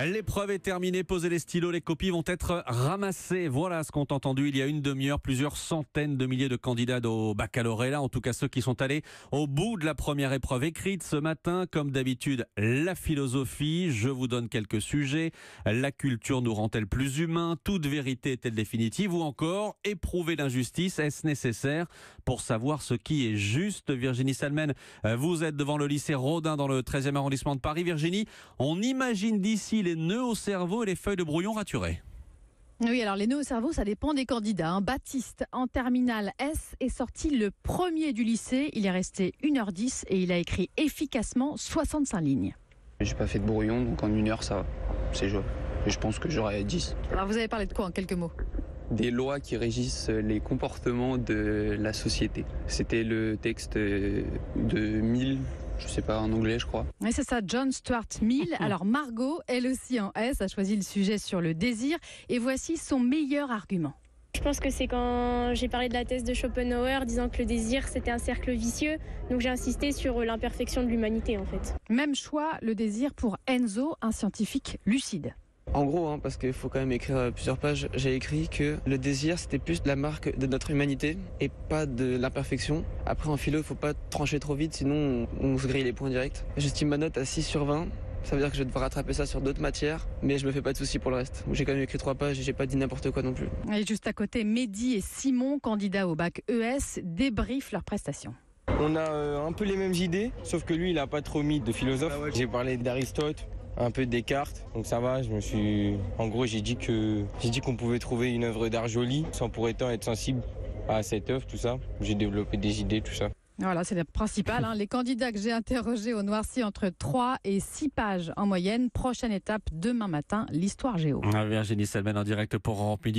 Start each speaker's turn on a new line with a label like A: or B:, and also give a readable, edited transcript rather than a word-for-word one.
A: L'épreuve est terminée, posez les stylos, les copies vont être ramassées. Voilà ce qu'ont entendu il y a une demi-heure plusieurs centaines de milliers de candidats au baccalauréat, en tout cas ceux qui sont allés au bout de la première épreuve écrite ce matin. Comme d'habitude, la philosophie, je vous donne quelques sujets. La culture nous rend-elle plus humains? Toute vérité est-elle définitive? Ou encore, éprouver l'injustice, est-ce nécessaire pour savoir ce qui est juste? Virginie Salmen, vous êtes devant le lycée Rodin dans le 13e arrondissement de Paris. Virginie, on imagine d'ici les nœuds au cerveau et les feuilles de brouillon raturées.
B: Oui, alors les nœuds au cerveau, ça dépend des candidats. Baptiste, en terminale S, est sorti le premier du lycée. Il est resté 1h10 et il a écrit efficacement 65 lignes.
C: J'ai pas fait de brouillon, donc en 1 heure, ça va. C'est jouable. Et je pense que j'aurai 10.
B: Alors vous avez parlé de quoi en quelques mots?
C: Des lois qui régissent les comportements de la société. C'était le texte de Mill, je sais pas, en anglais, je crois.
B: Oui, c'est ça, John Stuart Mill. Alors Margot, elle aussi en S, a choisi le sujet sur le désir. Et voici son meilleur argument.
D: Je pense que c'est quand j'ai parlé de la thèse de Schopenhauer, disant que le désir, c'était un cercle vicieux. Donc j'ai insisté sur l'imperfection de l'humanité, en fait.
B: Même choix, le désir pour Enzo, un scientifique lucide.
E: En gros, parce qu'il faut quand même écrire plusieurs pages, j'ai écrit que le désir, c'était plus la marque de notre humanité et pas de l'imperfection. Après, en philo, il faut pas trancher trop vite, sinon on se grille les points directs. J'estime ma note à 6 sur 20. Ça veut dire que je vais devoir rattraper ça sur d'autres matières, mais je me fais pas de soucis pour le reste. J'ai quand même écrit 3 pages et j'ai pas dit n'importe quoi non plus.
B: Et juste à côté, Mehdi et Simon, candidats au bac ES, débriefent leurs prestations.
F: On a un peu les mêmes idées, sauf que lui, il a pas trop mis de philosophe. J'ai parlé d'Aristote, un peu de Descartes, donc ça va. En gros, j'ai dit qu'on pouvait trouver une œuvre d'art jolie sans pour autant être sensible à cette œuvre, tout ça. J'ai développé des idées, tout ça.
B: Voilà, c'est le principal. Les candidats que j'ai interrogés au Noircy, entre 3 et 6 pages en moyenne. Prochaine étape, demain matin, l'histoire géo.
A: Virginie Salmen en direct pour Europe Midi.